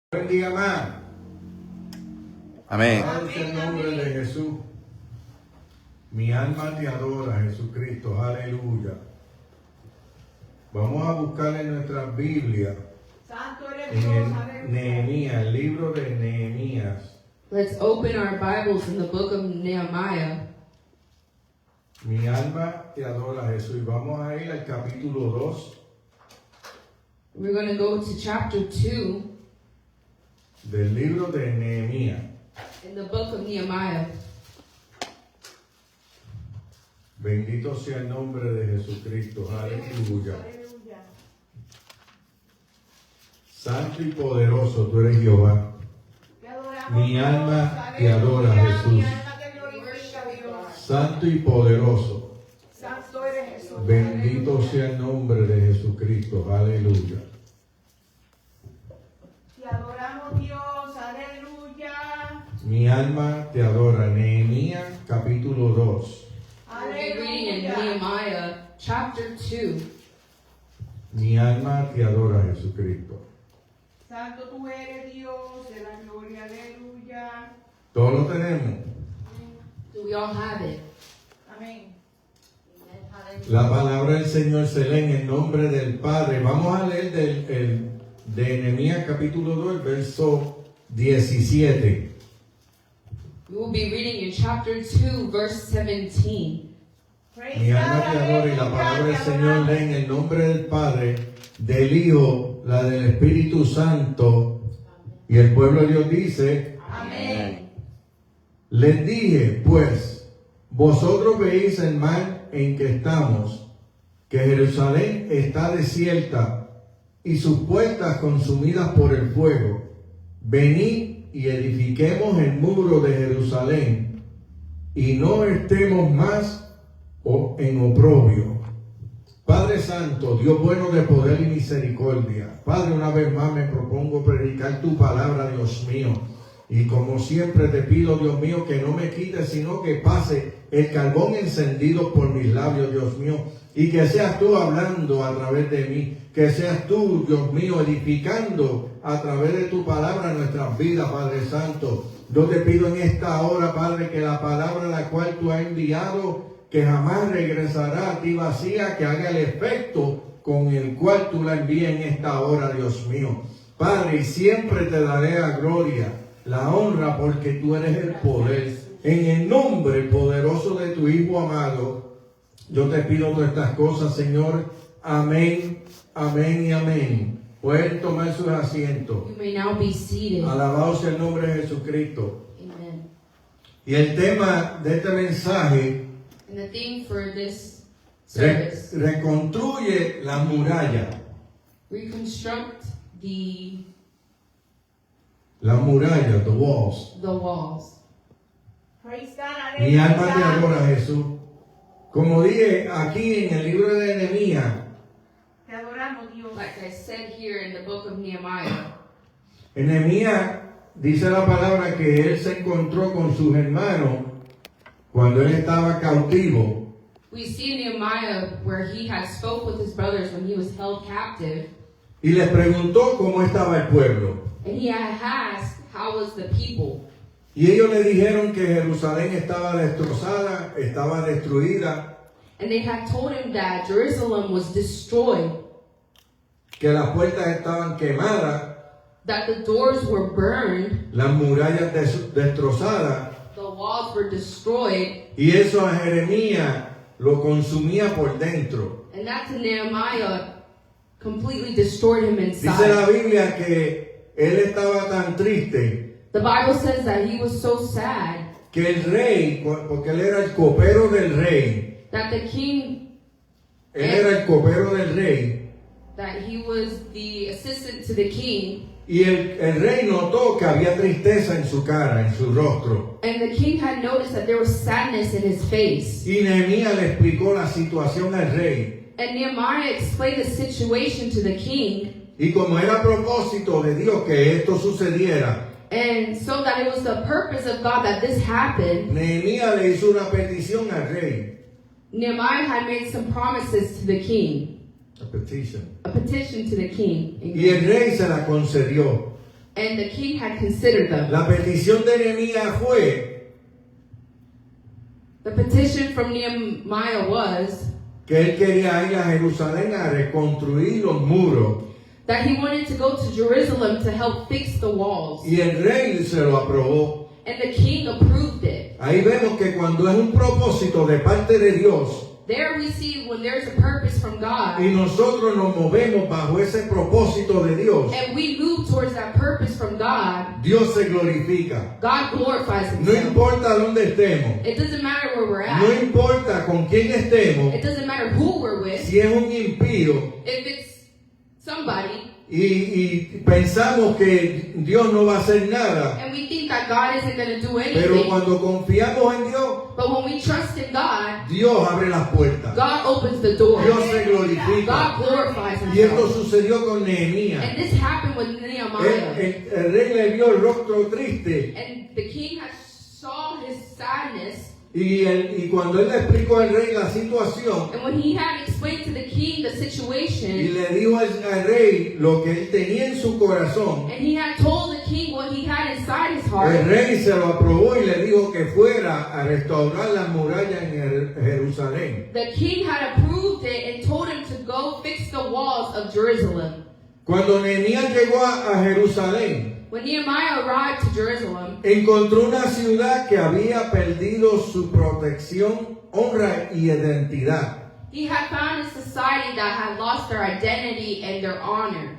Buen día más. Amén. Alabado sea el nombre de Jesús. Mi alma te adora, Jesucristo. Aleluya. Vamos a buscar en nuestra Biblia, en Nehemías, el libro de Nehemías. Let's open our Bibles in the book of Nehemiah. Mi alma te adora, Jesús. Y vamos a ir al capítulo 2 We're going to go to chapter 2 del libro de Nehemías. in the book of Nehemiah. Bendito sea el nombre de Jesucristo. Aleluya. Santo y poderoso tú eres Jehová. Mi alma te adora, Jesús. Santo y poderoso. Bendito sea el nombre de Jesucristo. Aleluya. Te adoramos, Dios, aleluya. Mi alma te adora. Nehemías capítulo 2. We'll be reading in Nehemiah chapter 2. Mi alma te adora, Jesucristo. Santo tú eres, Dios, de la gloria, aleluya. Todo lo tenemos. Do we all have it? Amén. La palabra del Señor se lee en el nombre del Padre. Vamos a leer de Nehemías capítulo 2, el verso 17. We will be reading in chapter 2, verse 17. Praise Mi alma God, te adora y la aleluya, palabra del te Señor adoramos. lee en el nombre del Padre, del Hijo, la del Espíritu Santo. Y el pueblo de Dios dice, Amén. les dije, pues, vosotros veis el mal en que estamos, que Jerusalén está desierta y sus puertas consumidas por el fuego. Venid y edifiquemos el muro de Jerusalén y no estemos más en oprobio. Padre Santo, Dios bueno de poder y misericordia. Padre, una vez más me propongo predicar tu palabra, Dios mío. Y como siempre te pido, Dios mío, que no me quites, sino que pase el carbón encendido por mis labios, Dios mío. Y que seas tú hablando a través de mí. Que seas tú, Dios mío, edificando a través de tu palabra nuestras vidas, Padre Santo. Yo te pido en esta hora, Padre, que la palabra la cual tú has enviado, que jamás regresará a ti vacía, que haga el efecto con el cual tú la envías en esta hora, Dios mío. Padre, y siempre te daré la gloria, la honra, porque tú eres el poder. En el nombre poderoso de tu Hijo amado, yo te pido todas estas cosas, Señor. Amén, amén y amén. Pueden tomar sus asientos. You may now be seated. Alabado sea el nombre de Jesucristo. Amen. Y el tema de este mensaje, And the theme for this service, reconstruye la muralla. reconstruct the La muralla, the walls. walls. Praise God, Mi alma te aleluya. adora, Jesús. Como dije aquí en el libro de Nehemías, Te adoramos, Dios. Like I said here in the book of Nehemiah, en Nehemías dice la palabra que él se encontró con sus hermanos cuando él estaba cautivo. we see in Nehemiah where he had spoke with his brothers when he was held captive, Y les preguntó cómo estaba el pueblo. and he had asked how was the people. Y ellos le dijeron que Jerusalén estaba destrozada, estaba destruida, And they had told him that Jerusalem was destroyed, que las puertas estaban quemadas, that the doors were burned, las murallas destrozadas. the walls were destroyed, Y eso a Jeremías lo consumía por dentro. and that to Nehemiah completely destroyed him Dice la inside. Biblia que él estaba tan triste The Bible says that he was so sad que el rey, porque él era el copero del rey, that the king, él era el copero del rey, that he was the assistant to the king, y el rey notó que había tristeza en su cara, en su rostro. and the king had noticed that there was sadness in his face. Y Nehemías le explicó la situación al rey. And Nehemiah explained the situation to the king, Y como era propósito de Dios que esto sucediera, and so that it was the purpose of God that this happened, Nehemías le hizo una petición al rey. Nehemiah had made some promises to the king, A petition. a petition to the king. Y el rey se la concedió. and the king had considered them. La petición de Nehemías fue The petition from Nehemiah was que él quería ir a Jerusalén a reconstruir los muros. that he wanted to go to Jerusalem to help fix the walls. Y el rey se lo aprobó. And the king approved it. Ahí vemos que cuando es un propósito de parte de Dios There we see when there's a purpose from God, y nosotros nos movemos bajo ese propósito de Dios, and we move towards that purpose from God, Dios se glorifica. God glorifies No himself. importa dónde estemos, It doesn't matter where we're no at. importa con quién estemos, It doesn't matter who we're with. si es un impío If it's somebody, y pensamos que Dios no va a hacer nada, and we think that God isn't going to do pero anything, cuando confiamos en Dios, but when we trust in God, Dios abre las puertas. God opens the door. Dios se glorifica. God glorifies Y esto himself. sucedió con Nehemías. And this happened with Nehemiah. El rey le vio el rostro triste And the king had saw his sadness. y cuando él le explicó al rey la situación And when he had explained to the king the y situation, le dijo al rey lo que él tenía en su corazón, and he had told the king what he had inside his el heart, rey se lo aprobó y le dijo que fuera a restaurar las murallas en Jerusalén. the king had approved it and told him to go fix the walls of Jerusalem. Cuando Nehemías llegó a Jerusalén, When Nehemiah arrived to Jerusalem, encontró una ciudad que había perdido su protección, honra y identidad. he had found a society that had lost their identity and their honor.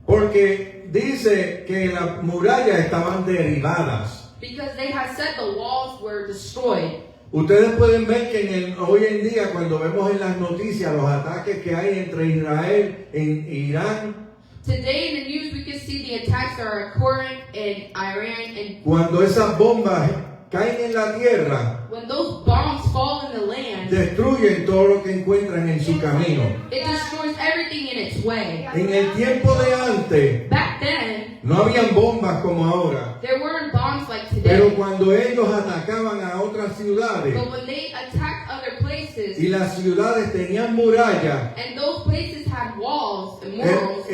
Porque dice que las murallas estaban derribadas. Because they had said the walls were destroyed. Ustedes pueden ver que hoy en día, cuando vemos en las noticias los ataques que hay entre Israel e Irán, Today in the news we can see the attacks that are occurring in Iran, and cuando esas bombas caen en la tierra, when those bombs fall in the land, destruyen todo lo que encuentran en su camino. it destroys everything in its way. En el tiempo de antes, Back then, no habían bombas como ahora, there weren't bombs like pero today. cuando ellos atacaban a otras ciudades But when they attacked other places, y las ciudades tenían murallas, and those places had walls and murals,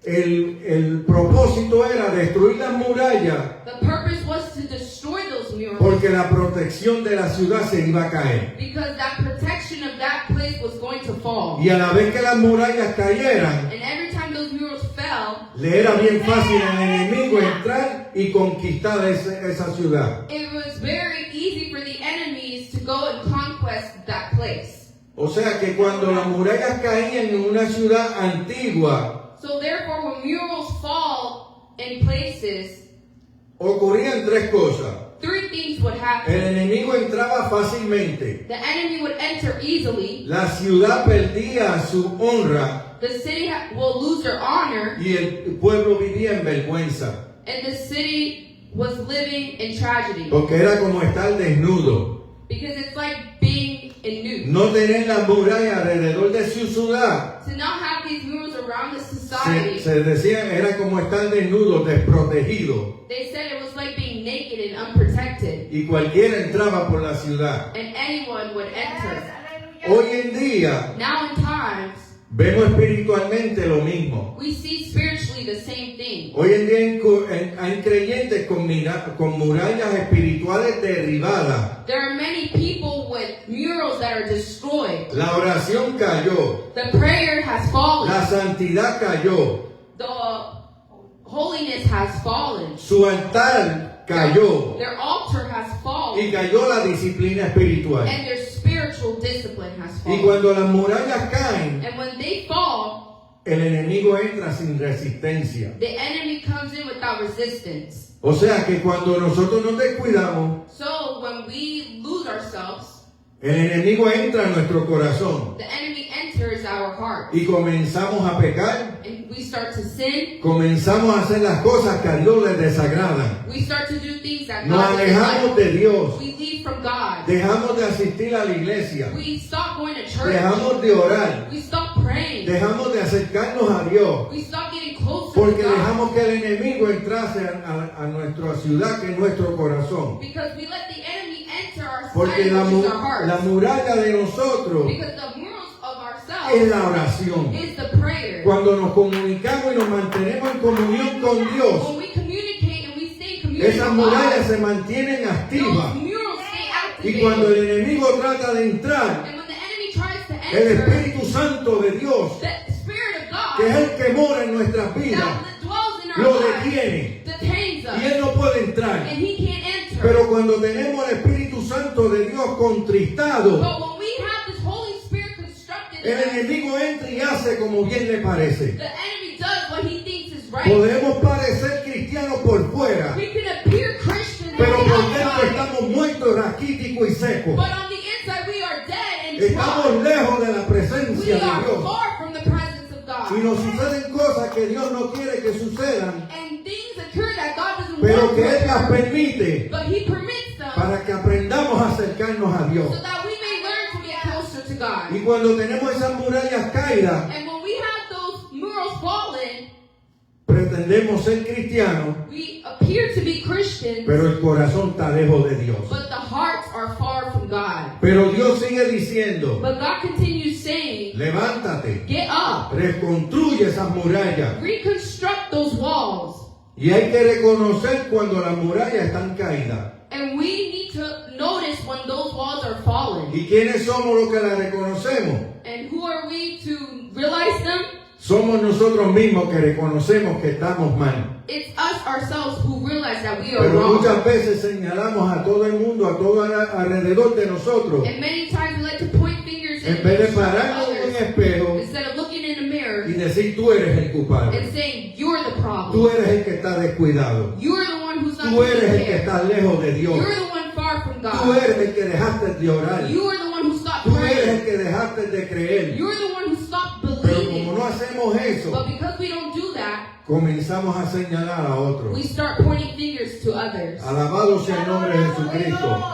el propósito era destruir las murallas the purpose was to destroy those murals porque la protección de la ciudad se iba a caer. because that protection of that place was going to fall. Y a la vez que las murallas cayeran, And every time those murals fell, le era bien fácil al enemigo entrar y conquistar esa ciudad. it was very easy for the enemies to go and conquest that place. O sea que cuando las murallas caían en una ciudad antigua, So therefore, when murals fall in places, ocurrían tres cosas. three things would El happen. enemigo entraba fácilmente, The enemy would enter easily, la ciudad perdía su honra the city will lose their honor, y el pueblo vivía en vergüenza, and the city was living in tragedy. porque era como estar desnudo. Because it's like being in nude. No tener las murallas alrededor de su ciudad, To not have these murals around the society, se decía, era como estar desnudo, desprotegido, they said it was like being naked and unprotected, y cualquiera entraba por la ciudad. and anyone would enter. Hoy en día Now in times, vemos espiritualmente lo mismo. we see spiritually the same thing. Hoy en día hay creyentes con murallas espirituales derribadas. There are many people with murals that are destroyed. La oración cayó, The prayer has fallen. la santidad cayó, The holiness has fallen. su altar cayó Their altar has y fallen. cayó la disciplina espiritual. And their spiritual discipline has Y fallen. cuando las murallas caen, And when they fall, el enemigo entra sin resistencia. the enemy comes in without resistance. O sea que cuando nosotros nos descuidamos, So when we lose ourselves, el enemigo entra a nuestro corazón the enemy enters our heart. y comenzamos a pecar, And we start to sin. comenzamos a hacer las cosas que a Dios le desagradan. We start to do things that Nos God doesn't alejamos like. de Dios, We leave from God. dejamos de asistir a la iglesia, We stop going to church. dejamos de orar, We stop praying. dejamos de acercarnos a Dios, We stop getting closer porque to God. dejamos que el enemigo entrase a nuestra ciudad, que es nuestro corazón. Because we let the enemy enter our Porque society, which is our la heart. muralla de nosotros Because the murals of ourselves es la oración. is the prayer. Cuando nos comunicamos y nos mantenemos en comunión con Dios, When we communicate and we stay in communion esas with God, murallas se mantienen activas. those murals stay Y activated. cuando el enemigo trata de entrar, And when the enemy tries to el enter, Espíritu Santo de Dios, the Spirit of God que es el que mora en nuestras vidas, that dwells in our lo lives detiene. detains us. Y él no puede entrar. And he can't enter. Pero cuando tenemos el Espíritu Santo de Dios contristado, But when we have this Holy Spirit constructed in el us, enemigo entra y hace como bien le parece. the enemy does what he thinks is right. Podemos parecer cristianos por fuera, We can appear Christian on pero the por dentro outside, estamos muertos, raquíticos y secos. but on the inside we are dead and Estamos dry. lejos de la We presencia de are Dios. far from the presence of God. Y nos suceden cosas que Dios no quiere que sucedan, And things occur that God doesn't pero want que to Él las occur, permite but he permits them para que aprendamos a acercarnos a Dios. so that we may learn to get closer to God. Y cuando tenemos esas murallas caídas, And when we have those murals fallen, pretendemos ser cristianos, we appear to be Christians, pero el corazón está lejos de Dios. but the hearts are far from God. Pero Dios sigue diciendo, But God continues saying, levántate, get up, reconstruye esas murallas. reconstruct those walls. Y hay que reconocer cuando las murallas están caídas. And we need to notice when those walls are fallen. ¿Y quiénes somos los que las reconocemos? And who are we to realize them? Somos nosotros mismos que reconocemos que estamos mal. It's us ourselves who realize that we are Pero wrong. muchas veces señalamos a todo el mundo, a todo alrededor de nosotros. And many times we like to point fingers En at vez de pararnos en un others espejo instead of looking in the mirror y decir tú eres el culpable. and saying, you're the problem. Tú eres el que está descuidado. You're the one who's not Tú eres el taking que care. está lejos de Dios. You're the one far from Tú God. eres el que dejaste de orar. You are the one who stopped Tú eres el praying. que dejaste de creer. You're the one who stopped Pero believing. como no hacemos But eso, because we don't do that, comenzamos a señalar a otros. we start pointing fingers to others. Alabado sea el nombre de Jesucristo.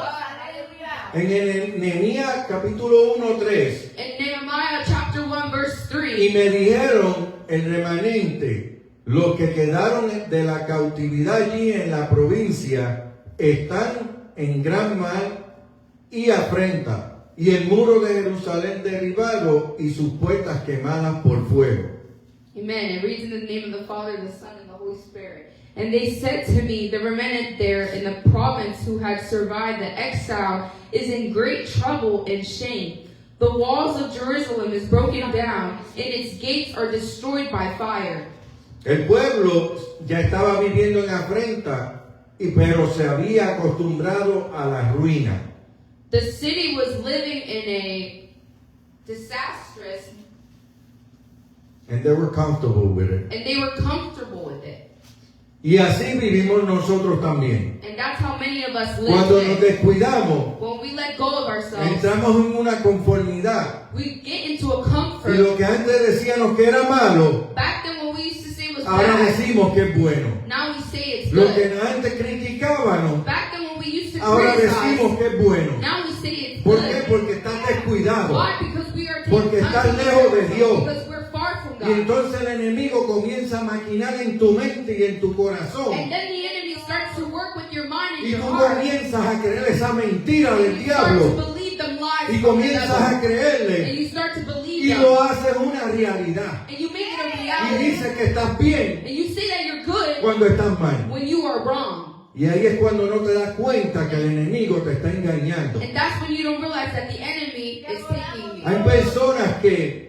En el Nehemías capítulo 1:3, In Nehemiah chapter 1 verse y 3, me dijeron el remanente, los que quedaron de la cautividad allí en la provincia, están en gran mal y afrenta, y el muro de Jerusalén derribado y sus puertas quemadas por fuego. Amen. It reads in the name of the Father, the Son, and the Holy Spirit. And they said to me, the remnant there in the province who had survived the exile is in great trouble and shame. The walls of Jerusalem is broken down, and its gates are destroyed by fire. El pueblo ya estaba viviendo en afrenta, pero se había acostumbrado a la ruina. The city was living in a disastrous, And they were comfortable with it. and they were comfortable with it. Y así vivimos nosotros también. And that's how many of us live Cuando nos today. descuidamos, When we let go of ourselves, entramos en una conformidad. we get into a Y comfort. lo que antes decíamos que era malo, Back then when we used to say was ahora bad, decimos que es bueno. now we say it's Lo good. que antes criticábamos, Back then when we used to ahora criticize, decimos que es bueno. now we say it's ¿Por qué? good. Porque estás descuidado. Why? Because we are Porque taking estás unto lejos de ourselves, Dios. because we're far from Y God. entonces el enemigo comienza a maquinar en tu mente y en tu corazón. And then the enemy starts to work with your mind and Y your tú heart. comienzas a creer esa mentira And del you start to diablo. believe them lies Y from the comienzas a devil. And creerle. you start to believe Y them. lo haces una realidad. And you make it a Y reality. dices que estás bien And you say that you're good cuando estás mal. when you are wrong. Y ahí es cuando no te das cuenta que el enemigo te está engañando. And that's when you don't realize that the enemy is taking you. Hay personas que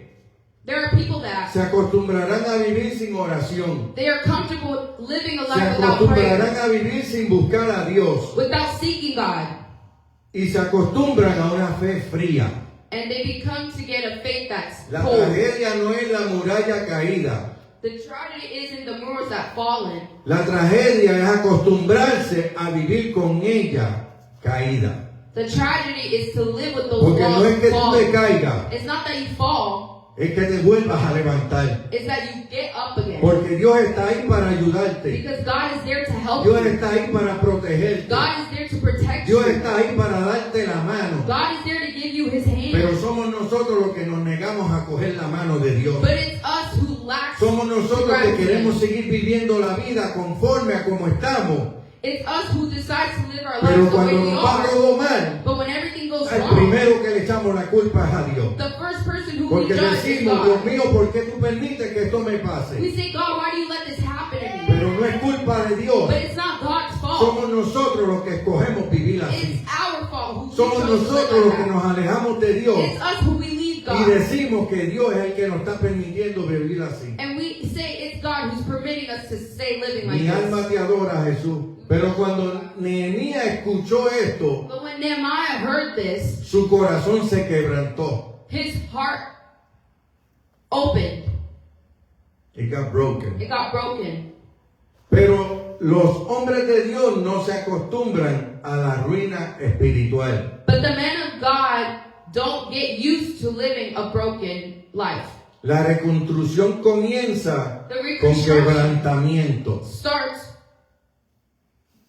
There are people that se acostumbrarán a vivir sin oración. they are comfortable living a Se life without prayer, acostumbrarán a vivir sin buscar a Dios. without seeking God. Y se acostumbran a una fe fría. And they become to get a faith that's La cold. tragedia no es la muralla caída. The tragedy isn't the murals that fallen. La tragedia es acostumbrarse a vivir con ella caída. The tragedy is to live with those Porque no es walls que tú te falling. caigas, It's not that you fall, es que te vuelvas a levantar. it's that you get up again. Porque Dios está ahí para ayudarte. Because God is there to help Dios you. está ahí para protegerte. God is there to protect Dios you. está ahí para darte la mano. God is there to give you His hand. Pero somos nosotros los que nos negamos a coger la mano de Dios. But it's us who lack Somos nosotros que gratitude. queremos seguir viviendo la vida conforme a como estamos. It's us who decide to live our Pero lives the way cuando we nos va are. todo mal, But when everything goes el wrong, primero que le echamos la culpa es a Dios. the first person who we Porque judge is decimos, Dios God. mío, ¿por qué tú permites que esto me pase? We say, God, why do you let this happen to me? Pero no es culpa de Dios. But it's not God's fault. Somos nosotros los que escogemos vivir así. It's our fault who Somos chose to live nosotros los like que that. nos alejamos de Dios It's us who we leave y God. decimos que Dios es el que nos está permitiendo vivir así. And we say it's God who's permitting us to stay living like Mi this. alma te adora, Jesús. Pero cuando Nehemías escuchó esto, But when Nehemiah heard this, su corazón se quebrantó. his heart opened. It got broken. It got broken. Pero los hombres de Dios no se acostumbran a la ruina espiritual. But the men of God don't get used to living a broken life. La reconstrucción comienza The con reconstruction quebrantamiento. starts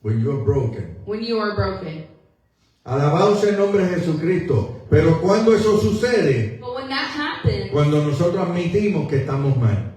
When you're broken. when you are broken. Alabado sea el nombre de Jesucristo. Pero cuando eso sucede, But when that happens, cuando nosotros admitimos que estamos mal.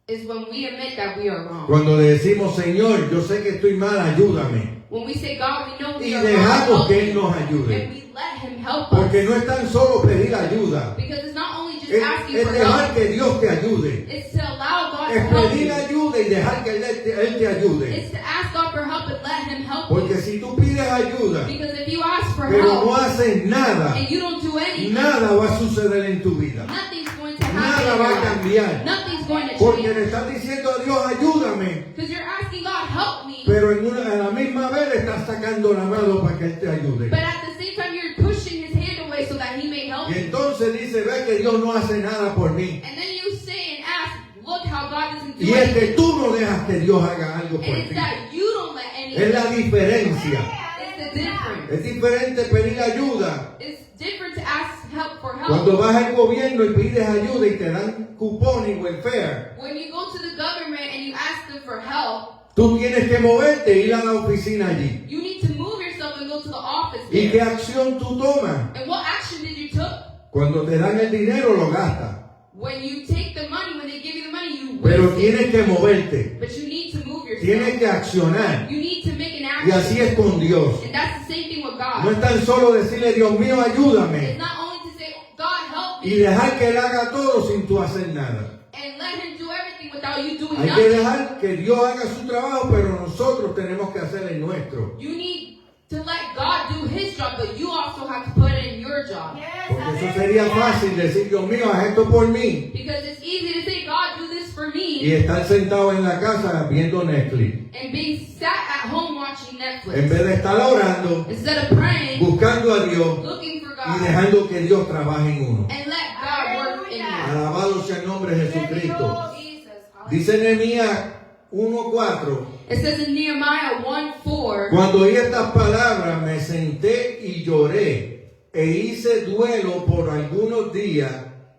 is when we admit that we are wrong. Cuando le decimos, Señor, yo sé que estoy mal, ayúdame. When we say, God, we know we Y are dejamos wrong, que help Él nos me. ayude. And we let Him help Porque us. no es tan solo pedir ayuda. Because it's not only just Es asking for dejar help, que Dios te ayude. it's to allow God to Es help pedir you. ayuda y dejar que Él te ayude. It's to ask God for help and let Him help Porque you. si tú pides ayuda, Because if you ask for pero no help haces nada, and you don't do anything, nada va a suceder en tu vida. nothing's going to happen. Nada in va a your life. cambiar. Nothing's going to Porque change. le estás diciendo a Dios, ayúdame. Because you're asking God, help me. Pero a la misma vez le estás sacando la mano para que Él te ayude. But at the same time, you're pushing His hand away so that He may help Y you. entonces dice, ve que Dios no hace nada por mí. And then you say and ask, look how God doesn't do Y es anything. que tú no dejas que Dios haga algo por And it's ti. that you don't let anything. Es la diferencia. It's the difference. Es diferente pedir ayuda. It's different to ask help for help. Cuando vas al gobierno y pides ayuda y te dan cupón y welfare, When you go to the government and you ask them for help, tú tienes que moverte e ir a la oficina allí. you need to move yourself and go to the office ¿Y there. qué acción tú tomas? And what action did you take? Cuando te dan el dinero lo gastas. When you take the money, when they give you the money, you Pero waste tienes it. que moverte. But you need to move Tienes yourself. que accionar. You need to make an Y action. así es con Dios. And that's the same thing with No God. es tan solo decirle, Dios mío, It's ayúdame. not only to say, God help Y me, dejar que Él haga todo sin tú hacer nada. and let Him do everything without you doing Hay que nothing. dejar que Dios haga su trabajo, pero nosotros tenemos que hacer el nuestro. You need to let God do His job, but you also have to put in your job. Porque eso sería fácil decir, Dios mío, haz esto por mí. Because it's easy to say, God, do this for Y me, estar sentado en la casa viendo Netflix. and being sat at home watching En Netflix. vez de estar orando, Instead of praying, buscando a Dios looking for y God, dejando que Dios trabaje en uno. and let God work in you. Alabado sea el nombre de Jesucristo. Jesus. Dice Nehemías 1:4. It says in Nehemiah 1:4, Cuando oí estas palabras me senté y lloré e hice duelo por algunos días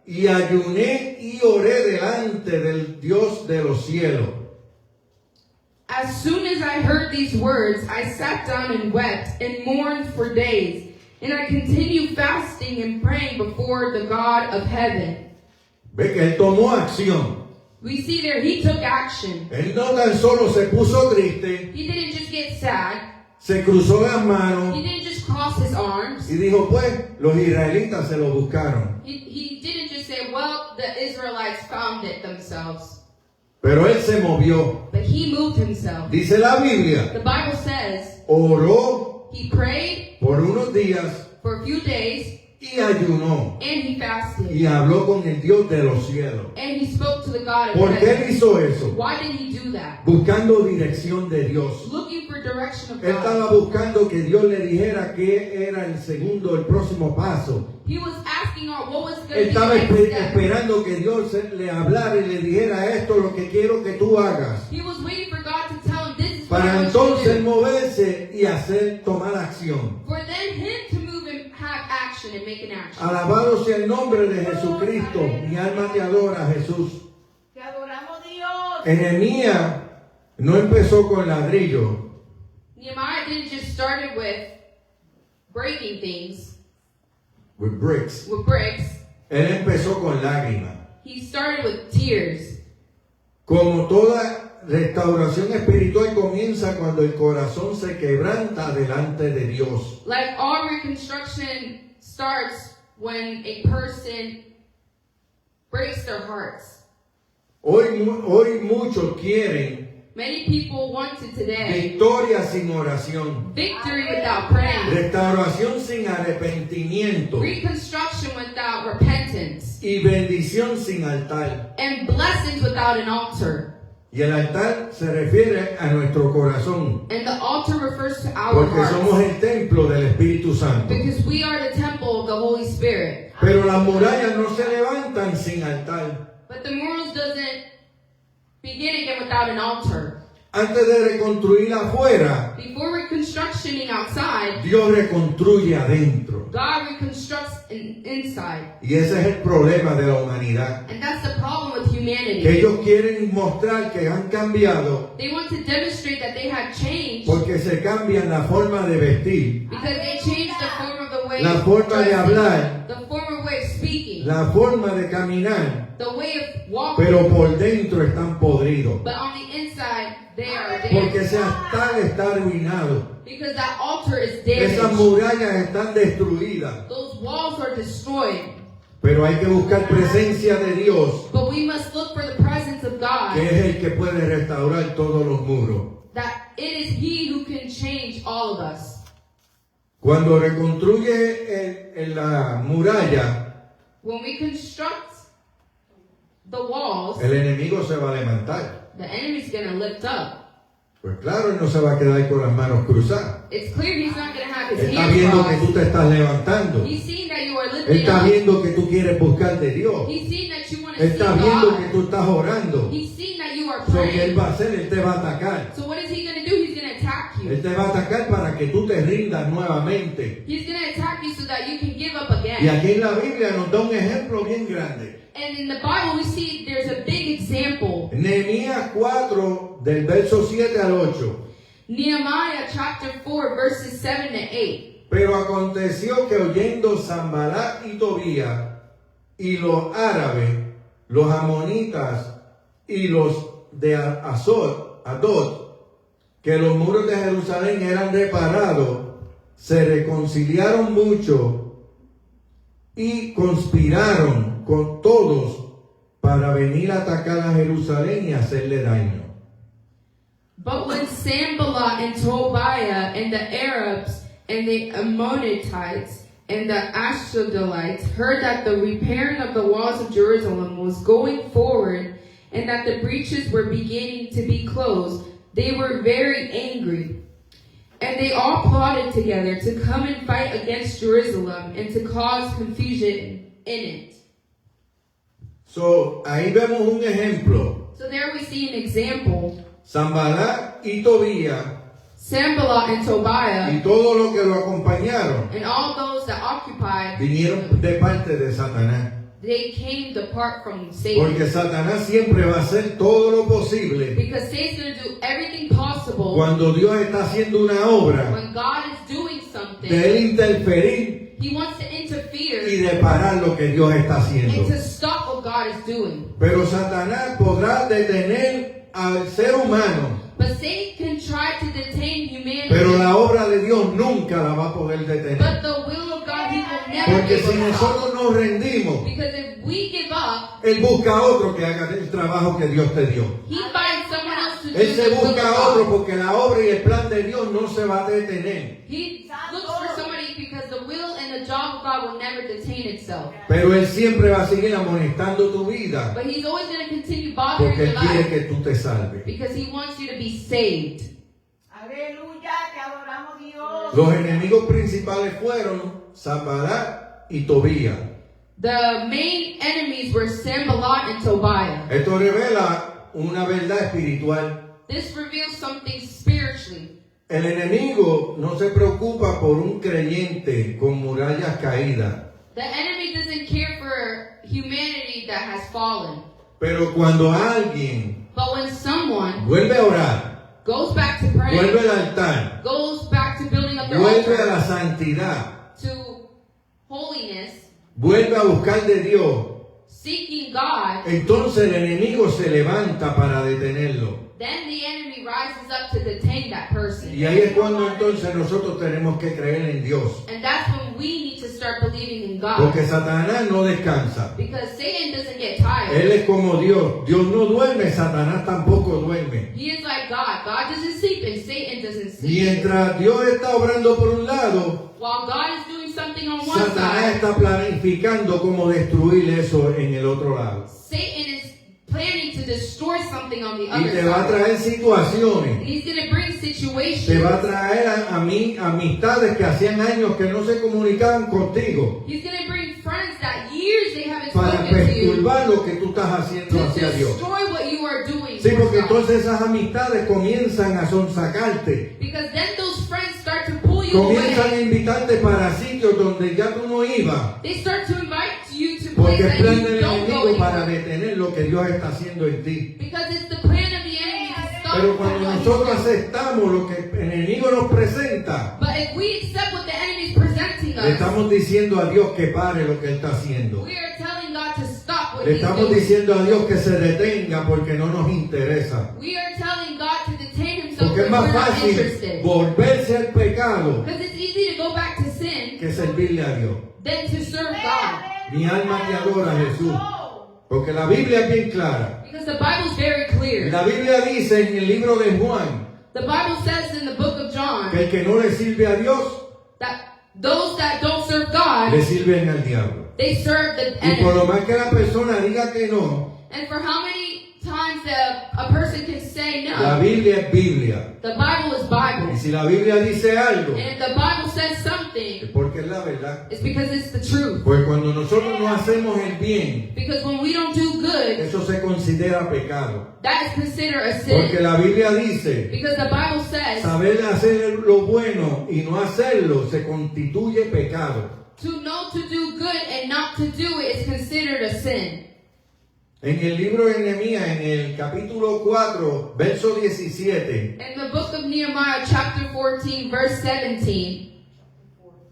y ayuné y oré delante del Dios de los cielos. as soon as I heard these words, I sat down and wept and mourned for days. And I continued fasting and praying before the God of heaven. Ve que él tomó acción. We see there he took action. Él no tan solo se puso triste, He didn't just get sad. se cruzó las manos He didn't just cross his arms. y dijo, pues, los israelitas se lo buscaron. He didn't just say, well, the Israelites found it themselves. Pero él se movió. But he moved himself. Dice la Biblia, The Bible says oró he prayed por unos días for a few days y ayunó and he fasted. y habló con el Dios de los cielos. And he spoke to the God of ¿Por qué él heaven. hizo eso? Why did he do that? Buscando dirección de Dios. Looking for direction of Él God. estaba buscando que Dios le dijera qué era el próximo paso. He was asking God what was going to Él be estaba the next step. esperando que Dios le hablara y le dijera esto es lo que quiero que tú hagas. He was waiting for God to tell him this is what I Para want you to entonces do. moverse y tomar acción. For then him to move and have action and make an action. Alabado sea el nombre de Jesucristo. Mi alma te adora, Jesús. Te adoramos, Dios. Nehemías no empezó con ladrillo. Nehemiah didn't just start it with breaking things With bricks. with bricks. Él empezó con lágrimas. He started with tears. Como toda restauración espiritual comienza cuando el corazón se quebranta delante de Dios. Like all reconstruction starts when a person breaks their hearts. Hoy muchos quieren Many people want it today. victoria sin oración, Victory without praying. restauración sin arrepentimiento Reconstruction without repentance. y bendición sin altar. And blessings without an altar. Y el altar se refiere a nuestro corazón, And the altar refers to our porque somos hearts. el templo del Espíritu Santo. Because we are the temple of the Holy Spirit. Pero las murallas no se levantan sin altar. But the murals doesn't begin again without an altar. Antes de reconstruir afuera, Before reconstructioning outside, Dios reconstruye adentro. God reconstructs inside. Y ese es el problema de la humanidad. And that's the problem with Que humanity. ellos quieren mostrar que han cambiado They want to demonstrate that they have changed porque se cambian la forma de vestir, because they changed the form of the way la of forma de dressing, hablar, the form of way of speaking, la forma de caminar, the way of walking. pero por dentro están podridos. But on the inside, they are Porque dead. ese altar está arruinado. Because that altar is Esas damaged. murallas están destruidas. Those walls are destroyed. Pero hay que buscar presencia de Dios, But we must look for the presence of que God. es el que puede restaurar todos los muros. That it is He who can change all of us. Cuando reconstruye en la muralla, When we construct the walls, el enemigo se va a levantar. the enemy's going to lift up. Pues claro, él no se va a quedar con las manos cruzadas. It's clear he's not going to have his Está hands viendo que tú crossed. te estás levantando. He's seeing that you are Él lifting está up. viendo que tú quieres buscar de Dios. He's seeing that you want to Él see está viendo que God. tú estás orando. He's seeing that you are Lo que él praying. va a hacer, él te va a atacar. So what is he going to do? He's going to attack Él you. te va a atacar para que tú te rindas nuevamente. He's going to attack you so that you can give up Y again. aquí en la Biblia nos da un ejemplo bien grande. And in the Bible, we see there's a big example. Nehemías 4, del verso 7 al 8. Nehemiah chapter 4, verses 7 to 8. Pero aconteció que oyendo Sanballat y Tobías y los árabes, los amonitas y los de Adot, que los muros de Jerusalén eran reparados, se reconciliaron mucho y conspiraron con todos para venir a atacar a Jerusalén y hacerle daño. But when Sanballat and Tobiah and the Arabs and the Ammonites and the Ashdodites heard that the repairing of the walls of Jerusalem was going forward and that the breaches were beginning to be closed, they were very angry. And they all plotted together to come and fight against Jerusalem and to cause confusion in it. So, ahí vemos un ejemplo. So there we see an example. Sanballat y Tobías Sanballat and Tobiah y todos los que lo acompañaron and all those that occupied, vinieron de parte de Satanás. they came apart from Satan. Porque Satanás siempre va a hacer todo lo posible Because Satan's going to do everything possible cuando Dios está haciendo una obra when God is doing de something. él interferir He wants to y interfere de parar lo que Dios está and haciendo. to stop what God is doing. Pero Satanás podrá detener al ser humano, But Satan can try to detain humanity. pero la obra de Dios nunca la va a poder detener. But the will of God, He will never Porque give si us nosotros up. nos rendimos, Because if we give up, él busca a otro que haga el trabajo que Dios te dio. He finds someone else to do Él se the will of busca a otro God. porque la obra y el plan de Dios no se va a detener. He looks for somebody because the will and the job of God will never detain itself. Pero Él siempre va a seguir amonestando tu vida But He's always going to continue bothering porque Él your quiere life que tú te salves. because He wants you to be saved. Aleluya, te adoramos Dios. Los enemigos principales fueron Sanballat y Tobías. The main enemies were Sanballat and Tobiah. Esto revela una verdad espiritual. This reveals something spiritually. El enemigo no se preocupa por un creyente con murallas caídas. The enemy doesn't care for humanity that has fallen. Pero cuando alguien But when someone vuelve a orar, goes back to praying, vuelve al altar, goes back to building up their vuelve a altar, la santidad, to holiness, vuelve a buscar de Dios, seeking God, entonces el enemigo se levanta para detenerlo. then the enemy rises up to detain that person. Y ahí es cuando entonces nosotros tenemos que creer en Dios. And that's when we need to start believing in God. Porque Satanás no descansa. Because Satan doesn't get tired. Él es como Dios. Dios no duerme, Satanás tampoco duerme. He is like God. God doesn't sleep and Satan doesn't sleep. Mientras Dios está obrando por un lado, While God is doing something on one Satanás side, está planificando cómo destruir eso en el otro lado. Satan is planning to destroy something on the Y other te va a side. traer situaciones. He's going to bring situations. Te va a traer a mí amistades que hacían años que no se comunicaban contigo He's going to bring friends that years they haven't para spoken to you perturbar lo que tú estás haciendo to hacia Dios. destroy what you are doing. Sí, for porque God. entonces esas amistades comienzan a sonsacarte. Because then those friends start to pull you Comienzan a away. invitarte para sitios donde ya tú no ibas. They start to invite you to Porque places es plan that del you don't go enemigo para anymore. detener lo que Dios está haciendo en ti. Because it's the plan of the enemy to stop Pero cuando what he's nosotros doing. aceptamos lo que el enemigo nos presenta, But if we accept what the enemy is presenting le us, estamos diciendo a Dios que pare lo que Él está haciendo. we are telling God to stop what Le he's estamos doing. diciendo a Dios que se detenga porque no nos interesa. We are telling God to detain himself Porque es when más we're not fácil interested. volverse al pecado Because it's easy to go back to sin que servirle a Dios. than to serve God. Mi alma te adora, Jesús. Porque la Biblia es bien clara. Because the Bible's very clear. La Biblia dice en el libro de Juan The Bible says in the book of John que el que no le sirve a Dios, that those that don't serve God, le sirven al diablo. they serve the Y por enemy. lo más que la persona diga que no, And for how many times a person can say la no, Biblia es Biblia. the Bible is Y Bible. si la Biblia dice algo, And if the Bible says es something, porque es la verdad. it's because it's the truth. Pues cuando nosotros no hacemos el bien, Because when we don't do good, eso se considera pecado. that is considered a Porque sin. la Biblia dice, Because the Bible says saber hacer lo bueno y no hacerlo se constituye pecado. to know to do good and not to do it is considered a sin. En el libro de Nehemías, en el capítulo 4, verso 17, In the book of Nehemiah, chapter 14, verse 17.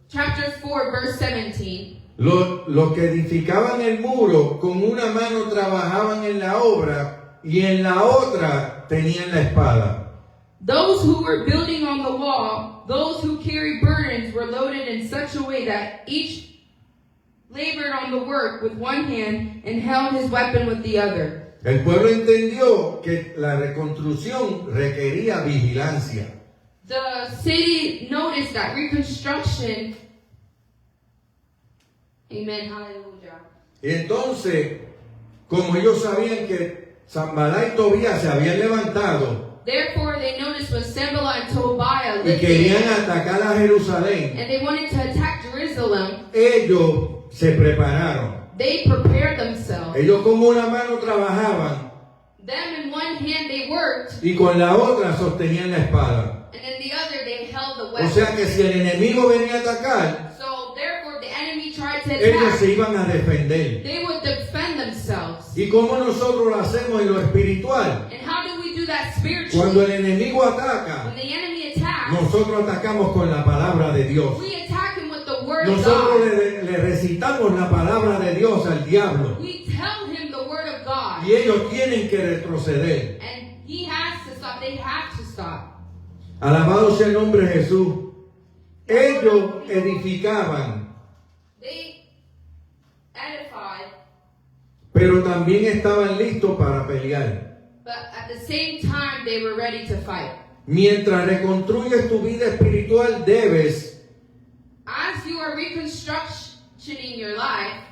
Chapter 4, verse 17. los que edificaban el muro con una mano trabajaban en la obra y en la otra tenían la espada. Those who were building on the wall, those who carried burdens were loaded in such a way that each labored on the work with one hand and held his weapon with the other. El pueblo entendió que la reconstrucción requería vigilancia. The city noticed that reconstruction, amen, hallelujah. Y entonces, como ellos sabían que Sanbalá y Tobías se habían levantado Therefore, they noticed when Sanballat and Tobiah y lived querían in, atacar a Jerusalén, and they wanted to attack Jerusalem, ellos se prepararon. they prepared themselves. Ellos con una mano trabajaban Them in one hand they worked, y con la otra sostenían la espada. and in the other they held the O weapon. sea que si el enemigo venía a atacar, So therefore the enemy tried to ellos attack, se iban a defender. they would defend themselves. ¿Y cómo nosotros lo hacemos en lo espiritual? And how do we do that Cuando spiritually? el enemigo ataca, When the enemy attacks, nosotros atacamos con la palabra de Dios. we attack him with the word of Nosotros God. le recitamos la palabra de Dios al diablo. We tell him the word of God. Y ellos tienen que retroceder. And he has to stop. They have to stop. Alabado sea el nombre de Jesús. Ellos edificaban, They edified, pero también estaban listos para pelear. but at the same time they were ready to fight. Mientras reconstruyes tu vida espiritual, debes As you are reconstructioning your life,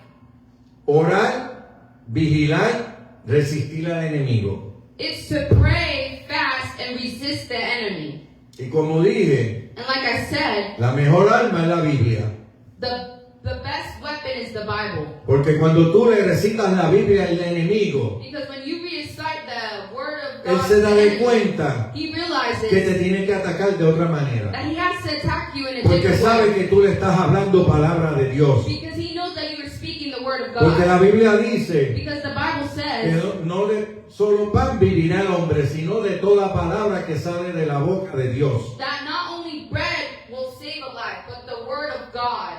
orar, vigilar, resistir al enemigo. it's to pray, fast, and resist the enemy. Y como dije, And like I said, la mejor arma es la Biblia. the best weapon is the Bible. Porque cuando tú le recitas la Biblia al enemigo, Because when you recite the word of él God, se to da the de enemy, cuenta he que realizes te tiene que atacar de otra manera. that he has to attack you in a Porque different sabe way. que tú le estás hablando palabra de Dios. Because he knows that you are speaking the word of Porque la God. Biblia dice Because the Bible que says no de solo pan vivirá el hombre, sino de toda palabra que sale de la boca de Dios. that not only bread will save a life, but the word of God.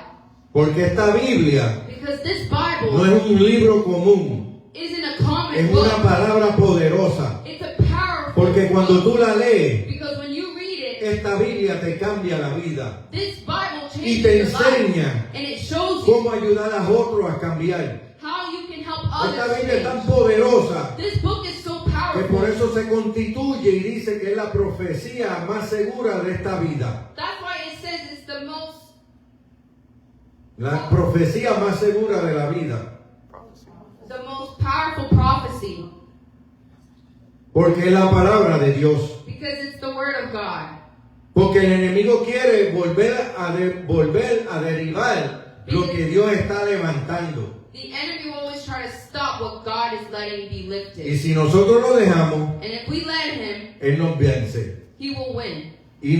Porque esta Biblia Because this Bible No es un libro común, isn't a common es book. una palabra poderosa. It's a powerful Porque cuando book. tú la lees, Because when you read it, esta Biblia te cambia la vida this Bible y changes te your life. enseña And it shows you cómo ayudar a otros a cambiar. how you can help Esta others Biblia es tan change. poderosa This book is so que powerful. por eso se constituye y dice que es la profecía más segura de esta vida. That's why it says it's the most La profecía más segura de la vida. powerful prophecy. Porque es la palabra de Dios. Because it's the word of God. Porque el enemigo quiere volver a derivar lo que Dios está levantando. The enemy will always try to stop what God is letting be Y lifted. si nosotros lo dejamos, And if we let him, Él nos vence. he will win. Y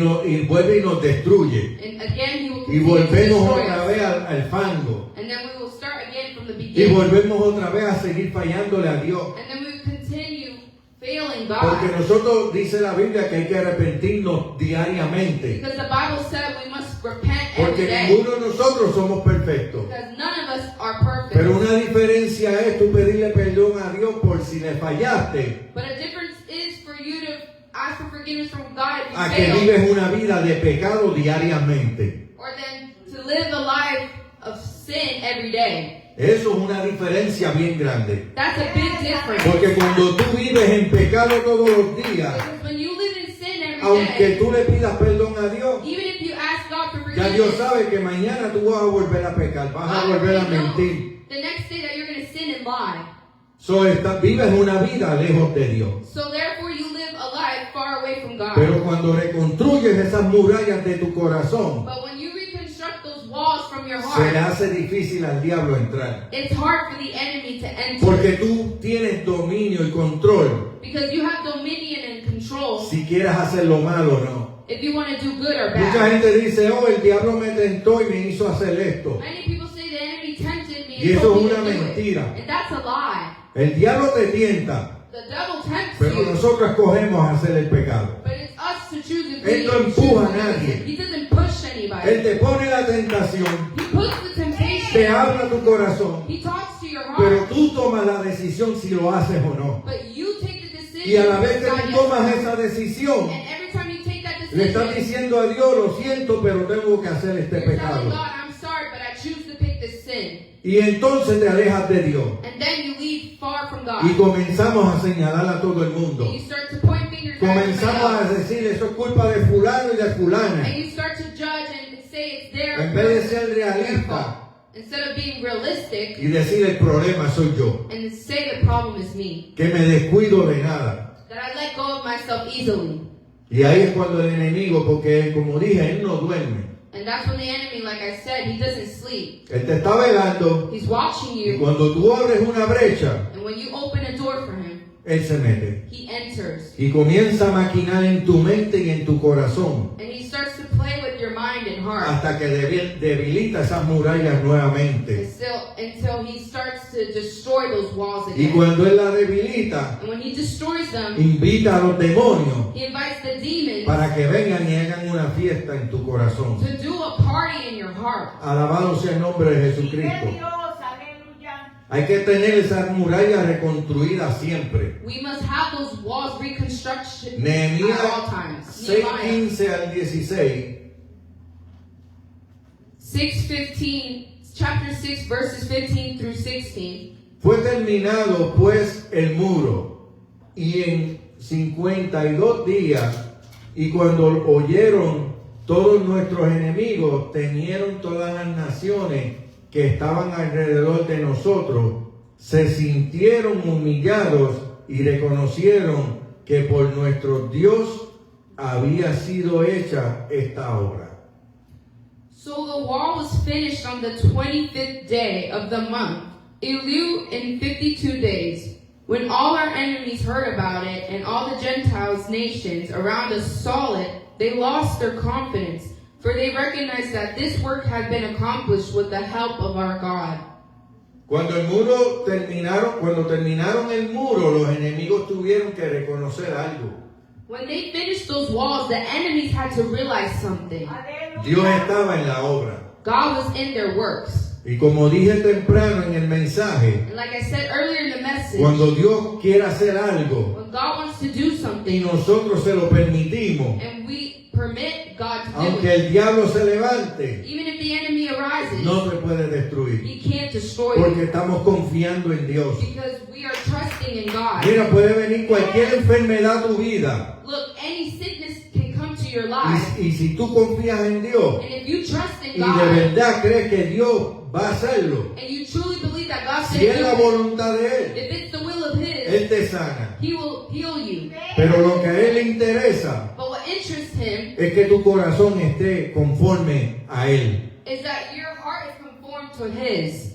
vuelve y nos destruye. And again, he will Y continue to volvemos destroy otra vez us. al fango. And then we will start again from the Y beginning. volvemos otra vez a seguir fallándole a Dios. And then we will continue failing Porque God. nosotros, dice la Biblia, que hay que arrepentirnos diariamente. Because the Bible said we must repent every Porque day. ninguno de nosotros somos perfectos. Because none of us are perfect. Pero una diferencia es tú pedirle perdón a Dios por si le fallaste, But a difference is for you to ask for forgiveness from God if a you que fail. vives una vida de pecado diariamente. Or then to live a life of sin every day. Eso es una diferencia bien grande. That's a big difference. Porque cuando tú vives en pecado todos los días, Because when you live in sin every aunque day, tú le pidas perdón a Dios, even if you ask God for ya Dios forgiveness, sabe que mañana tú vas a volver a pecar, vas a God volver a already knows mentir. the next day that you're going to sin and lie. Vives una vida lejos de Dios. So therefore you live a life far away from God. Pero cuando reconstruyes esas murallas de tu corazón, But when you reconstruct those walls from your se le heart, hace difícil al diablo entrar. it's hard for the enemy to enter. Porque tú tienes dominio y control Because you have dominion and control si quieres hacer lo malo o no. if you want to do good or Mucha bad. gente dice, oh, el diablo me tentó y me hizo hacer esto. Many people say the enemy tempted me Y and eso told es me to una do it. mentira. And that's a lie. El diablo te tienta, The devil tempts pero you. nosotros escogemos hacer el pecado. But it's us to choose if Él we no choose empuja to a do nadie. it. He doesn't push anybody. Él te pone la tentación, He puts the te temptation. habla tu corazón, He talks to your pero heart. tú tomas la decisión si lo haces o no. But you take the decision. Y a la vez que decide tú yes tomas or no. esa decisión, And every time you take that le estás decision, diciendo a Dios, lo siento, pero tengo que hacer este you're telling pecado. God, I'm sorry, but I choose to pick this sin. Y entonces te alejas de Dios. And then you leave far from God. Y comenzamos a señalar a todo el mundo. And you start to point fingers at everybody Comenzamos a else. decir, eso es culpa de fulano y de fulana. And you start to judge and say it's their En vez de fault, ser their realista fault. Instead of being realistic y decir el problema soy yo, and say the problem is me. que me descuido de nada. That I let go of myself easily. Y ahí es cuando el enemigo, porque como dije, él no duerme. And that's when the enemy, like I said, he doesn't sleep. Él te está velando He's watching y you. cuando tú abres una brecha, And when you open a door for him, él se mete. he enters. Y comienza a maquinar en tu mente y en tu corazón And he starts to play with your mind and heart. hasta que debilita esas murallas nuevamente. Until he starts to destroy those walls Y again. cuando él la debilita, And when he destroys them, invita a los demonios he invites the demons para que vengan y hagan una fiesta en tu corazón. to do a party in your heart. Alabado sea el nombre de Vive Jesucristo. Dios, aleluya. Hay que tener esas murallas reconstruidas siempre. We must have those walls reconstruction Nehemías at all times. Nehemiah 6:15 al 16. 6:15, chapter 6, verses 15 through 16. Fue terminado pues el muro y en 52 días, y cuando oyeron todos nuestros enemigos, temieron todas las naciones que estaban alrededor de nosotros, se sintieron humillados y reconocieron que por nuestro Dios había sido hecha esta obra. So the wall was finished on the 25th day of the month, Elul, in 52 days. When all our enemies heard about it, and all the Gentiles nations around us saw it, they lost their confidence, for they recognized that this work had been accomplished with the help of our God. Cuando terminaron el muro, los enemigos tuvieron que reconocer algo. When they finished those walls, the enemies had to realize something. Aleluya. Dios estaba en la obra. God was in their works. Y como dije temprano en el mensaje, And like I said earlier in the message, cuando Dios quiere hacer algo when God wants to do y something nosotros se lo permitimos, and we permit God to do aunque it, el diablo se levante, even if the enemy arises, no te puede destruir. he can't destroy Porque you estamos confiando en Dios. because we are trusting in God. Mira, puede venir cualquier enfermedad a tu vida. Look, any sickness can come to your life, Y si tú confías en Dios and if you trust in y de God, verdad crees que Dios va a hacerlo, and you truly believe that God's si going es to la do it, voluntad de Él, if it's the will of His, Él te sana. He will heal you. Pero lo que a Él le interesa But what interests Him es que tu corazón esté conforme a Él. is that your heart is conformed to His.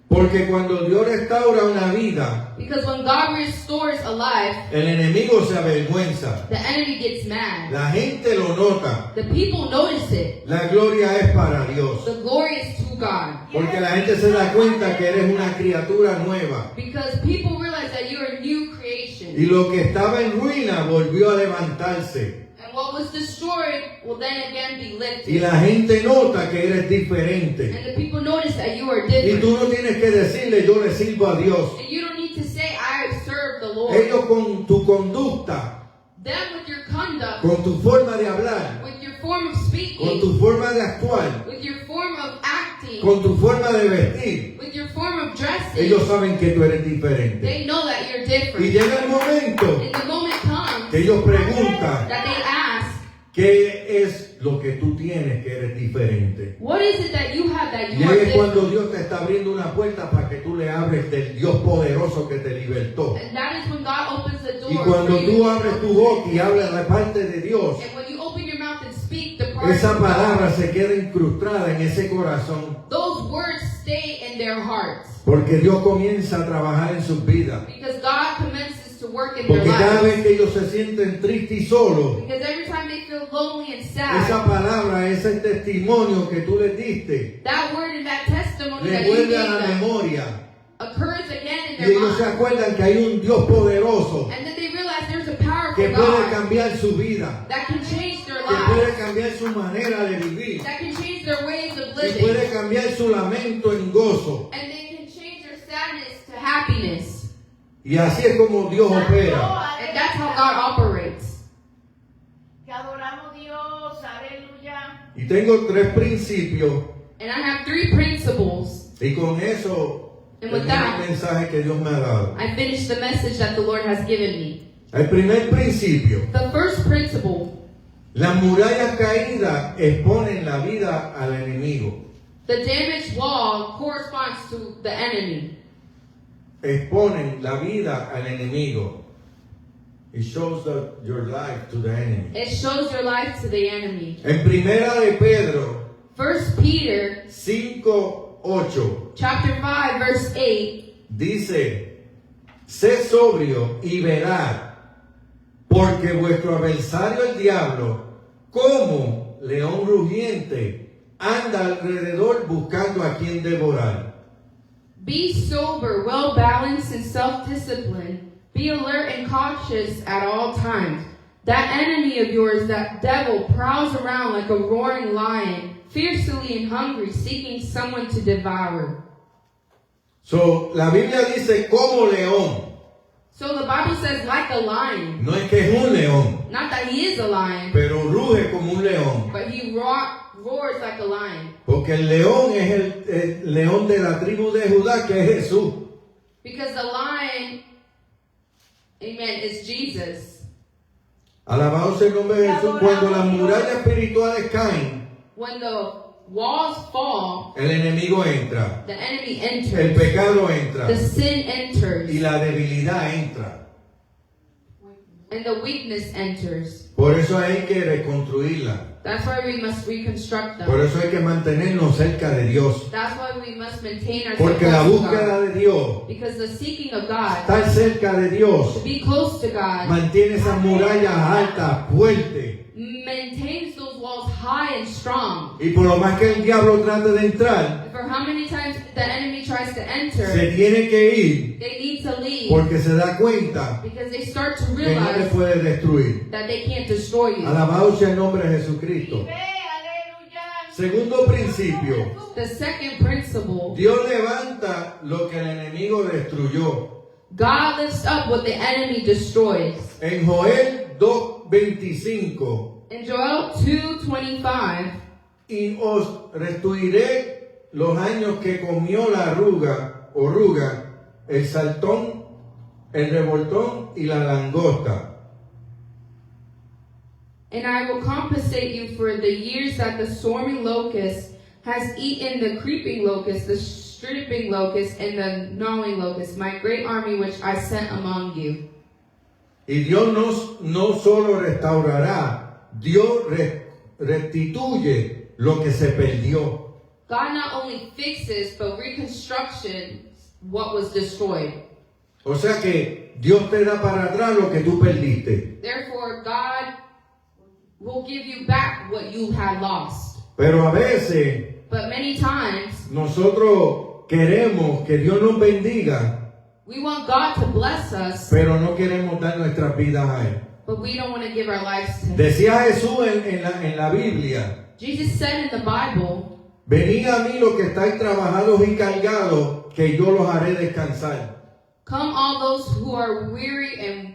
Porque cuando Dios restaura una vida, Because when God restores a life, el enemigo se avergüenza. the enemy gets mad. La gente lo nota. The people notice it. La gloria es para Dios. The glory is to God. Porque la gente se da cuenta que eres una criatura nueva. Because people realize that you're a new creation. Y lo que estaba en ruina volvió a levantarse. And what was destroyed will then again be Y lifted. la gente nota que eres diferente. And the people notice that you are Y different. tú no tienes que decirle, yo le sirvo a Dios. And you don't need to say, I serve the Lord. Ellos con tu conducta, Them with your conduct, con tu forma de hablar, with your form of con speaking, tu forma de actuar, with your form of acting, con tu forma de vestir, with your form of dressing, ellos saben que tú eres diferente. they know that you're Y different. llega el momento And the moment comes que ellos preguntan, that they ask, ¿qué es lo que tú tienes que eres diferente? what is it that you have that Y you are ahí es cuando different? Dios te está abriendo una puerta para que tú le abres del Dios poderoso que te libertó. And that is when God opens the door Y cuando for tú you. abres tu boca y hablas de parte de Dios, And when you open your mouth and speak the part esa of God, palabra se queda incrustada en ese corazón. those words stay in their hearts. Porque Dios comienza a trabajar en sus vidas. Because God commences to work in their Porque cada vez lives. que ellos se sienten tristes y solos, Because every time they feel lonely and esa sad, palabra, ese testimonio que tú les diste, that word and that testimony le that you vuelve gave a la them memoria. occurs again in Y their ellos se mind. acuerdan que hay un Dios poderoso And then they realize there's a que powerful puede God cambiar su vida, that can change their que puede lives, cambiar su manera de vivir, that can change their ways of que living, puede cambiar su lamento en gozo. and they can change their sadness to happiness. Y así es como Dios opera. And that's how God operates. Que adoramos a Dios, aleluya. Y tengo 3 principios And I have 3 principles. y con eso And with termino that, el mensaje que Dios me ha dado. I finished the message that the Lord has given me. El primer principio, The first principle, las murallas caídas exponen la vida al enemigo. the damaged wall corresponds to the enemy. Exponen la vida al enemigo. It shows your life to the enemy. It shows your life to the enemy. En primera de Pedro 1 Peter 5:8 chapter 5 verse 8 dice, sé sobrio y veraz, porque vuestro adversario el diablo, como león rugiente, anda alrededor buscando a quien devorar. Be sober, well balanced, and self-disciplined. Be alert and cautious at all times. That enemy of yours, that devil, prowls around like a roaring lion, fiercely and hungry, seeking someone to devour. So, la Biblia dice como león. So the Bible says like a lion. No es que es un león, Not that he is a lion, pero ruge como un león. but he roars like a lion. Porque el león es el león de la tribu de Judá, que es Jesús. Because the lion, amen, is Jesus. Alabado sea el nombre de Jesús. Cuando las murallas espirituales caen, When the walls fall, el enemigo entra, the enemy el enters. pecado entra The sin enters. y la debilidad entra. And the weakness enters. Por eso hay que reconstruirla. That's why we must reconstruct Por them. eso hay que mantenernos cerca de Dios. That's why we must maintain ourselves Porque la close to búsqueda God. de Dios, Because the seeking of God, estar cerca de Dios, to be close to God, mantiene esas murallas altas, fuertes. maintains those walls high and strong. Y por lo más que el diablo trate de entrar, For how many times the enemy tries to se enter, tiene que ir they need to leave porque se da cuenta because they start to que no te realize puede destruir. that they can't destroy you. Alabado sea el nombre de Jesucristo. Vive, aleluya. Segundo principio, The second principle, Dios levanta lo que el enemigo destruyó. God lifts up what the enemy destroys. En Joel 2:25, In Joel 2:25, y os restituiré los años que comió la oruga, el saltón, el revoltón y la langosta. and I will compensate you for the years that the swarming locust has eaten, the creeping locust, the stripping locust, and the gnawing locust, my great army which I sent among you. Y Dios no solo restaurará, Dios restituye lo que se perdió. God not only fixes, but reconstructions what was destroyed. O sea que Dios te da para atrás lo que tú perdiste. Therefore, God will give you back what you had lost. Pero a veces But many times, nosotros queremos que Dios nos bendiga, we want God to bless us, pero no queremos dar nuestras vidas a Él. but we don't want to give our lives to Him. Decía Jesús en la Biblia, Jesus said in the Bible, venid a mí los que estáis trabajados y cargados, que yo los haré descansar. come all those who are weary and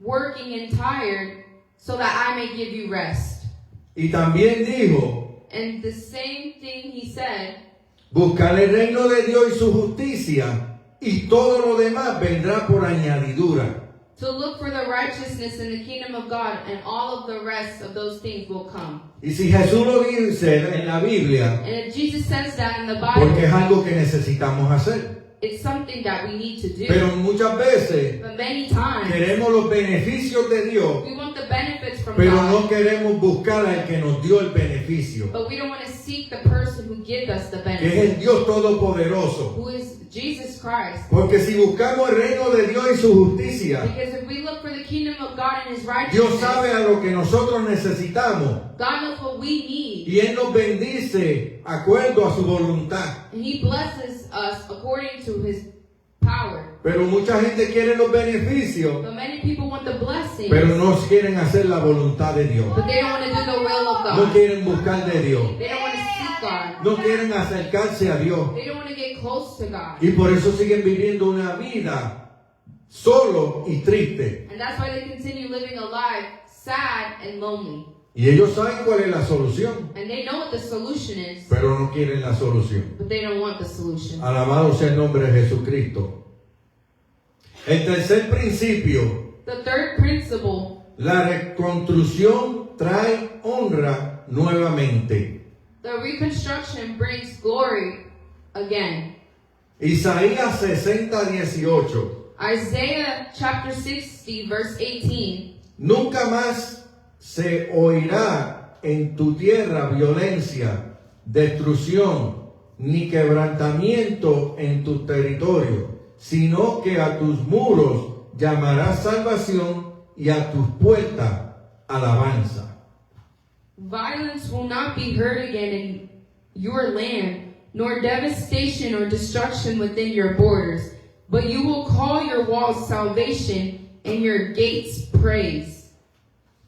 working and tired, so that I may give you rest. Y también dijo, And the same thing He said, buscar el reino de Dios y su justicia, y todo lo demás vendrá por añadidura. to look for the righteousness in the kingdom of God, and all of the rest of those things will come. Y si Jesús lo dice en la Biblia, And if Jesus says that in the porque es Bible, algo que necesitamos hacer. it's something that we need to do. Pero muchas veces But many times, queremos los beneficios de Dios, we want the benefits from pero God, no queremos buscar al que nos dio el beneficio, but we don't want to seek the person who gives us the que es benefit, el Dios Todopoderoso. who is Jesus Christ. Porque si buscamos el reino de Dios y su justicia, Because if we look for the kingdom of God and His Dios righteousness, sabe a lo que nosotros necesitamos God knows what we need, y Él nos bendice acuerdo a su voluntad. and He blesses us according to His power. Pero mucha gente quiere los beneficios, But many people want the blessing, pero no quieren hacer la voluntad de Dios. but they don't want to do the will of No God. quieren buscar de Dios. They don't want to seek God. No quieren acercarse a Dios. They don't want to get close to God. Y por eso siguen viviendo una vida solo y triste. And that's why they continue living a life sad and lonely. Y ellos saben cuál es la solución, And they know what the solution is, pero no quieren la solución. but they don't want the solution. Alabado sea el nombre de Jesucristo. El tercer principio, The third principle, la reconstrucción trae honra nuevamente. the reconstruction brings glory again. Isaías 60:18. Isaiah chapter 60 verse 18. Nunca más se oirá en tu tierra violencia, destrucción, ni quebrantamiento en tu territorio, sino que a tus muros llamarás salvación y a tus puertas alabanza. Violence will not be heard again in your land, nor devastation or destruction within your borders, but you will call your walls salvation and your gates praise.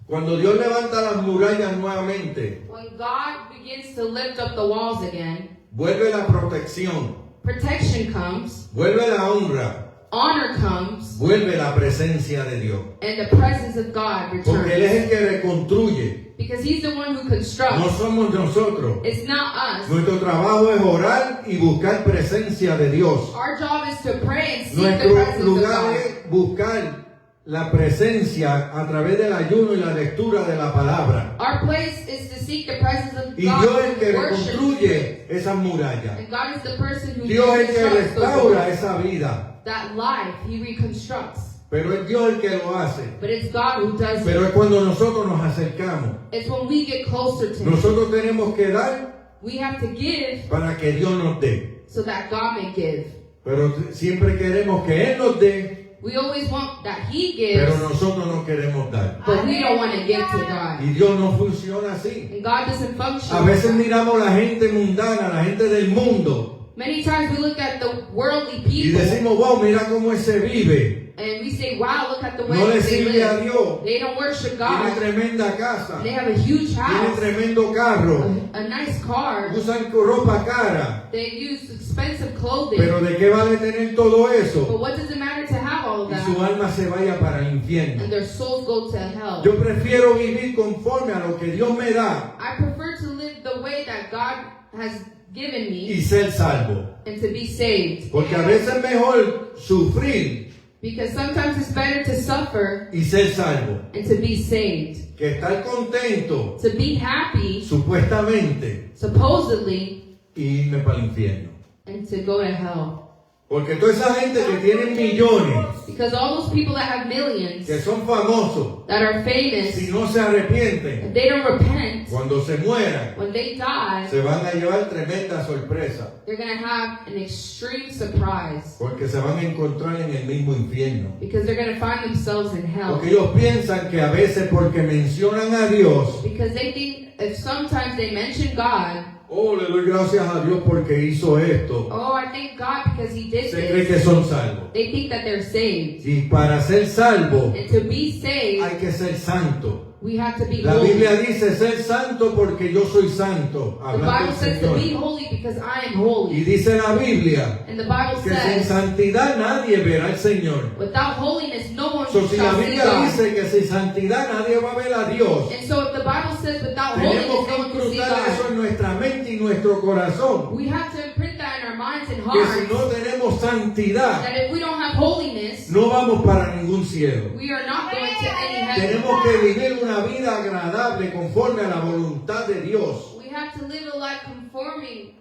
Cuando Dios levanta las murallas nuevamente, When God begins to lift up the walls again, vuelve la protección, protection comes, vuelve la honra, honor comes, vuelve la presencia de Dios. and the presence of God Porque Él es returns. el que reconstruye, Because He's the one who no constructs. somos nosotros. It's not us. Nuestro trabajo es orar y buscar presencia de Dios. Our job is to pray and seek the Nuestro presence of lugar God. es buscar la presencia a través del ayuno y la lectura de la palabra. Our place is to seek the presence of Y Dios es el God que through worship. reconstruye esas murallas. And God is the person who Dios es el que reconstructs those restaura walls. esa vida. That life, He reconstructs. Pero es Dios el que lo hace. But it's God who does Pero it. es cuando nosotros nos acercamos. It's when we get closer to Him. Nosotros tenemos que dar We have to give para que Dios nos dé. so that God may give. Pero siempre queremos que Él nos dé, We always want that He gives, pero nosotros no queremos dar. but we don't want to give to God. Y Dios no funciona así. And God doesn't function. A veces miramos la gente mundana, la gente del mundo, Many times we look at the worldly y people decimos, wow, mira cómo ese vive. And we say, wow, look at the way no le they sirve a live. Dios, They don't worship tiene God. tremenda casa, They have a huge tiene house, tremendo carro, a nice car. usan ropa cara, They use expensive clothing. pero ¿de qué vale tener todo eso? But what does it matter to have all of Y su that? alma se vaya para el infierno. And their souls go to hell. Yo prefiero vivir conforme a lo que Dios me da I prefer to live the way that God has given y me ser salvo. and to be saved. Porque a veces es mejor sufrir Because sometimes it's better to suffer y ser salvo and to be saved. que estar contento, To be happy, supuestamente, supposedly, y irme para el infierno. and to go to hell. Porque toda esa gente que tiene millones, Because all those people that have millions, que son famosos, that are famous, si no se arrepienten, if they don't repent, cuando se mueran, when they die, se van a llevar tremenda sorpresa. they're going to have an extreme surprise. Porque se van a encontrar en el mismo infierno. Because they're going to find themselves in hell. Porque ellos piensan que a veces porque mencionan a Dios, Because they think if sometimes they mention God, oh, le doy gracias a Dios porque hizo esto, oh, I thank God because He did se cree que this. son salvos. They think that they're saved. Y para ser salvo And to be saved, hay que ser santo. we have to be La holy. Biblia dice ser santo porque yo soy santo. The Hablando Bible del says to be Señor. holy because I am Y holy. dice la Biblia And the Bible que sin says, santidad nadie verá al Señor. without holiness, no one So, si la shall see Biblia God. dice que sin santidad nadie va a ver a Dios, And so if the Bible says without tenemos holiness, que no one can see incrustar eso God, en nuestra mente y nuestro corazón. we have to imprint that in our minds and Que si hearts, no tenemos santidad, that if we don't have holiness, no vamos para ningún cielo. we are not going to any heaven. Tenemos que vivir una vida agradable conforme a la voluntad de Dios, We have to live a life conforming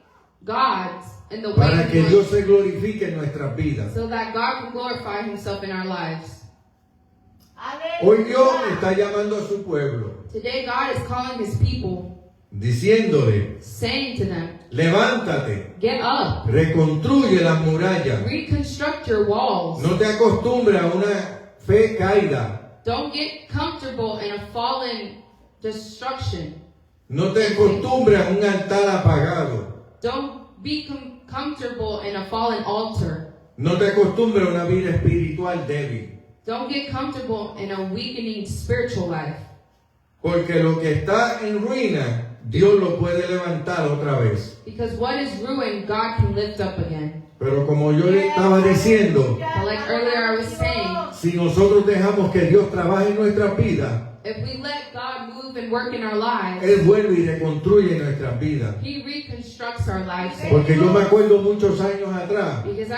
God's and the way para que He Dios wants, se glorifique en nuestras vidas. so that God can glorify Himself in our lives. Hoy Dios está llamando a su pueblo, Today God is calling His people, diciéndole, saying to them, levántate, get up, reconstruye las murallas, reconstruct your walls. no te acostumbres a una fe caída, Don't get comfortable in a fallen destruction. no te acostumbres a un altar apagado, Don't be comfortable in a fallen altar. no te acostumbres a una vida espiritual débil, Don't get comfortable in a weakening spiritual life. porque lo que está en ruina, Dios lo puede levantar otra vez. Because what is ruined, God can lift up again. Pero como yo le estaba diciendo, But like earlier I was saying, si nosotros dejamos que Dios trabaje en nuestras vidas, if we let God move and work in our lives, Él vuelve y reconstruye nuestras vidas. He reconstructs our lives. Porque yo me acuerdo muchos años atrás, Because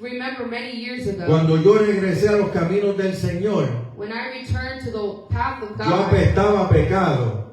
remember many years ago, cuando yo regresé a los caminos del Señor, when I returned to the path of yo God, apestaba a pecado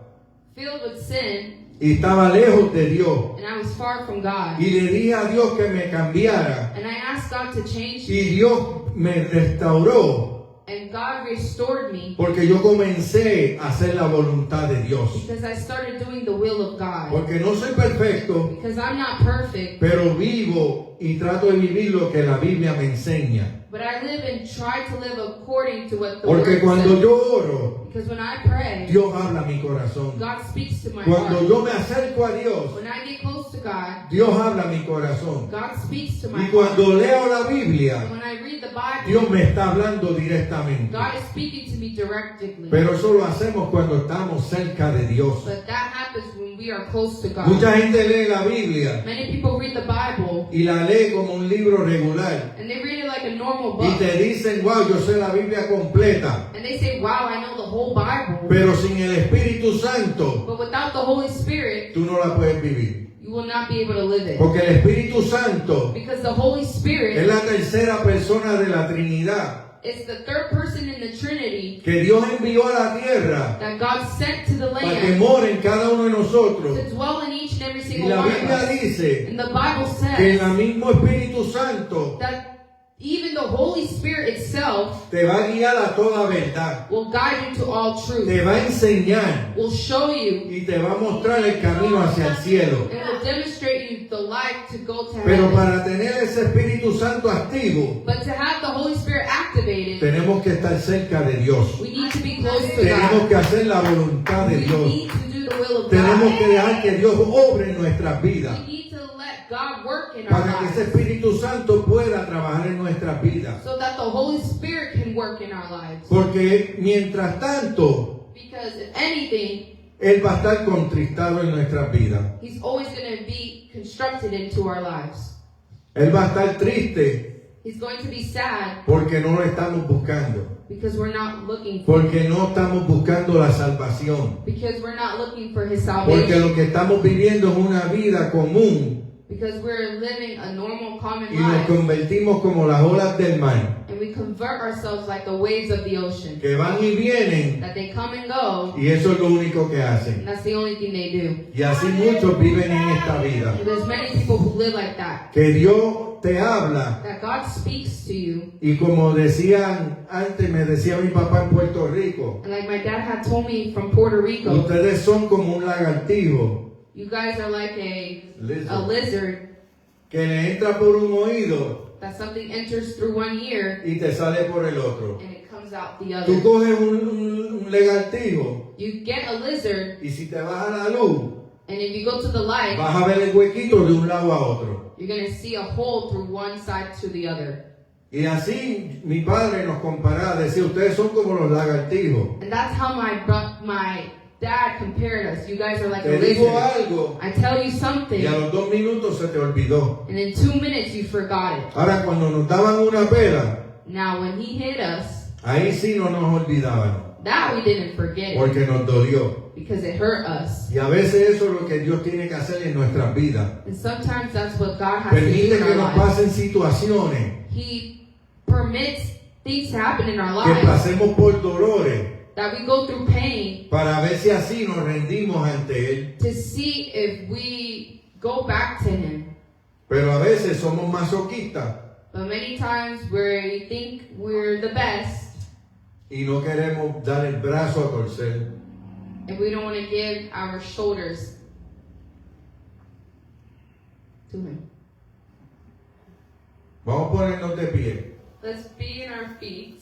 filled with sin, y estaba lejos de Dios. and I was far from God. Y le dije a Dios que me cambiara And I asked God to change me, y Dios me restauró and God restored me porque yo comencé a hacer la voluntad de Dios. because I started doing the will of God. Porque no soy perfecto, Because I'm not perfect, pero vivo y trato de vivir lo que la Biblia me enseña. but I live and try to live according to what the Porque Word cuando says. yo oro, Because when I pray, Dios habla a mi corazón. God speaks to my Cuando heart. yo me acerco a Dios, When I get close to God, Dios habla a mi corazón. God speaks to my Y heart. cuando leo la Biblia, And when I read the Bible, Dios me está hablando directamente. God is speaking to me directly. Pero eso lo hacemos cuando estamos cerca de Dios. But that happens when we are close to God. Mucha gente lee la Biblia Many people read the Bible y la lee como un libro regular. and they read it like a normal Y book. te dicen, wow, yo sé la Biblia completa. And they say, wow, I know the whole Bible. Pero sin el Espíritu Santo, But without the Holy Spirit, tú no la puedes vivir. you will not be able to live it. Porque el Espíritu Santo Because the Holy es Spirit la tercera persona de la Trinidad is the third person in the Trinity que Dios envió a la tierra that God sent to the para que land more en cada uno de nosotros. to dwell in each and every Y single la one of Biblia us. dice And the Bible que el says mismo Espíritu Santo that even the Holy Spirit itself te va a guiar a toda verdad, will guide you to all truth, te va a enseñar will show you, y te va a mostrar el camino hacia el cielo. and will demonstrate you the life to go to Pero heaven. para tener ese Espíritu Santo activo, But to have the Holy Spirit activated, tenemos que estar cerca de Dios. we need to be close to Tenemos God. que hacer la voluntad de We Dios. need to do the will of Tenemos God. que dejar que Dios obre en nuestras vidas. We need to let let God work in our para que ese lives. Espíritu Santo pueda trabajar en nuestras vidas. So that the Holy Spirit can work in our lives. Porque mientras tanto, Because if anything, Él va a estar contristado en nuestras vidas. He's always going to be constructed into our lives. Él va a estar triste He's going to be sad porque no lo estamos buscando. because we're not looking for Porque no estamos buscando la salvación. because we're not looking for His Porque salvation. lo que estamos viviendo es una vida común Because we're living a normal, common y nos life. convertimos como las olas del mar, And we convert ourselves like the waves of the ocean. que van y vienen That they come and go, y eso es lo único que and hacen. that's the only thing they do. Y así muchos viven en esta vida. And there's many people who live like that. Que Dios te habla That God speaks to you. y como decían antes, me decía mi papá en Puerto Rico, And like my dad had told me from Puerto Rico, ustedes son como un lagartijo you guys are like a Lizard. lizard que le entra por un oído that something enters through one ear y te sale por el otro. and it comes out the Tú other. coges un lagartijo You get a lizard, y si te vas a la luz, and if you go to the light, vas a ver el huequito de un lado a otro. you're going to see a hole through one side to the other. Y así mi padre nos comparaba, decía, ustedes son como los lagartijos. And that's how my dad compared us. You guys are like Te a digo lizard. algo I tell you something, y a los 2 minutos se te olvidó. and in 2 minutes you forgot it. Ahora cuando nos daban una pela, Now when he hit us, ahí sí no nos olvidábamos, that we didn't forget it porque nos dolió. because it hurt us. Y a veces eso es lo que Dios tiene que hacer en nuestras vidas. And sometimes that's what God has to do Permite in que our nos lives. pasen situaciones, He permits things to happen in our que lives, pasemos por dolores, that we go through pain para ver si así nos rendimos ante Él. to see if we go back to Him. Pero a veces somos masoquistas But many times we think we're the best y no queremos dar el brazo a torcer. and we don't want to give our shoulders to Him. Vamos a ponernos de pie. Let's be in our feet.